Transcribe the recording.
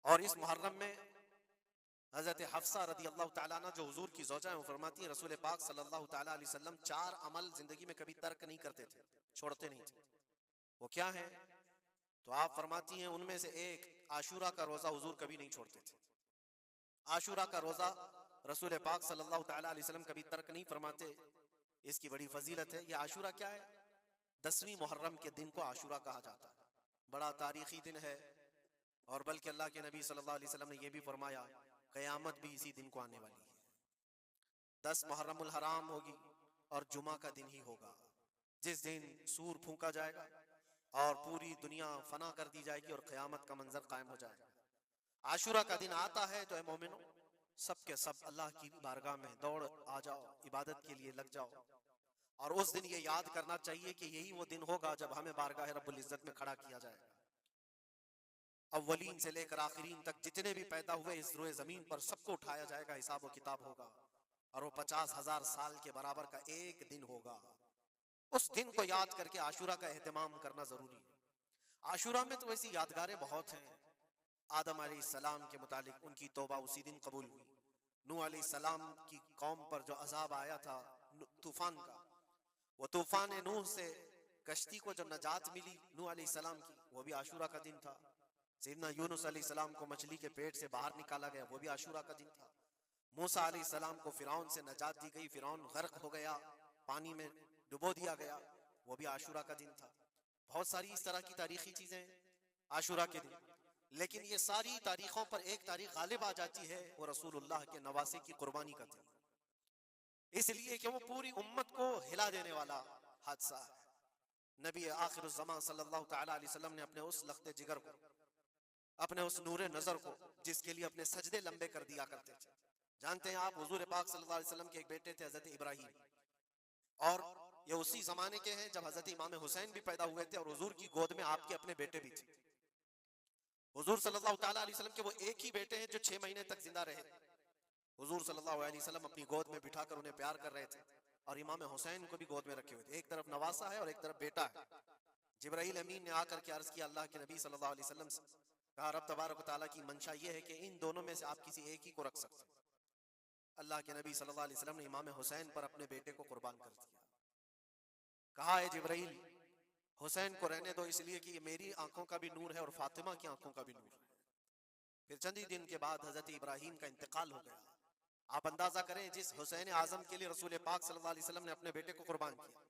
और इस मुहर्रम में हजरत हफ्सा रदी अल्लाह ताला अन्हा जो हुजूर की ज़ौजा हैं, वो फरमाती हैं रसूल पाक सल्लल्लाहु ताला अलैहि वसल्लम 4 अमल जिंदगी में कभी तर्क नहीं करते थे, छोड़ते नहीं थे। वो क्या है? तो आप फरमाती हैं उनमें से एक आशूरा का रोजा हुजूर कभी नहीं छोड़ते थे। आशूरा का रोजा रसूल पाक सल्लल्लाहु ताला अलैहि वसल्लम कभी तर्क नहीं फरमाते। इसकी बड़ी फजीलत है। ये आशूरा क्या है? 10वीं मुहर्रम के दिन को आशूरा कहा जाता है। बड़ा तारीखी दिन है। और बल्कि अल्लाह के नबी सल्लल्लाहु अलैहि वसल्लम ने यह भी फरमाया क़यामत भी इसी दिन को आने वाली है। 10 मुहर्रमुल हराम होगी और जुमा का दिन ही होगा, जिस दिन सूर फूंका जाएगा और पूरी दुनिया फना कर दी जाएगी और क़यामत का मंजर कायम हो जाएगा। आशूरा का दिन आता है तो ए मोमिनो, सब के सब अल्लाह की बारगाह में दौड़ आ जाओ, इबादत के लिए लग जाओ। और उस दिन ये याद करना चाहिए कि यही वो दिन होगा जब हमें बारगाह रब्बुल इज्जत में खड़ा किया जाएगा। अव्वलीन से लेकर आखिरीन तक जितने भी पैदा हुए इस रोए जमीन पर सबको उठाया जाएगा, हिसाब व किताब होगा और वो 50,000 साल के बराबर का एक दिन होगा। उस दिन को याद करके आशूरा का एहतमाम करना जरूरी है। आशूरा में तो वैसी यादगारें बहुत हैं। आदम अलैहिस्सलाम के मुतालिक उनकी तौबा उसी दिन कबूल हुई। नूह अलैहिस्सलाम की कौम पर जो अजाब आया था तूफान का, वो तूफान नूह से कश्ती को जो नजात मिली नूह अलैहिस्सलाम की, वो भी आशूरा का दिन था। सैयदना यूनुस अलैहिस्सलाम को मछली के पेट से बाहर निकाला गया, वो भी आशूरा का दिन था। मूसा अलैहिस्सलाम को फिरौन से नजात दी गई, फिरौन गर्क हो गया, पानी में डुबो दिया गया, वो भी आशूरा का दिन था। बहुत सारी इस तरह की तारीखी चीजें आशूरा के दिन। लेकिन ये सारी तारीखों पर एक तारीख गालिब आ जाती है, वो रसूलुल्लाह के नवासे की कुर्बानी का दिन, इसलिए कि वो पूरी उम्मत को हिला देने वाला हादसा है। नबी आखिरुज़्ज़मान सल्लल्लाहु ताला अलैहि वसल्लम ने अपने उस लख्ते जिगर को, अपने उस नूरे नजर को, जिसके लिए अपने सजदे लंबे कर दिया करते थे। जानते हैं आप, हुजूर पाक सल्लल्लाहु अलैहि वसल्लम के एक बेटे थे हजरत इब्राहिम, और ये उसी जमाने के हैं जब हजरत इमाम हुसैन भी पैदा हुए थे और हुजूर की गोद में आपके अपने बेटे भी थे। हुजूर सल्लल्लाहु ताला अलैहि वसल्लम के वो एक ही बेटे हैं जो 6 महीने तक जिंदा रहे। हुजूर सल्लल्लाहु अलैहि वसल्लम अपनी गोद में बिठाकर उन्हें प्यार कर रहे थे और इमाम हुसैन को भी गोद में रखे हुए थे। एक तरफ नवासा है और एक तरफ बेटा है। जिब्राइल अमीन ने आकर के अर्ज किया अल्लाह के नबी सल्लल्लाहु अलैहि वसल्लम से, कहा रब तबारक व तआला की मंशा ये है कि इन दोनों में से आप किसी एक ही को रख सकते हैं। अल्लाह के नबी सल्लल्लाहु अलैहि वसल्लम ने इमाम हुसैन पर अपने बेटे को कुर्बान कर दिया। कहा है जिब्राइल, हुसैन को रहने दो, इसलिए कि ये मेरी आंखों का भी नूर है और फातिमा की आंखों का भी नूर है। फिर चंद ही दिन के बाद हजरत इब्राहिम का इंतकाल हो गया। आप अंदाजा करें, जिस हुसैन आजम के लिए रसूल पाक सल्लल्लाहु अलैहि वसल्लम ने अपने बेटे को कुर्बान किया,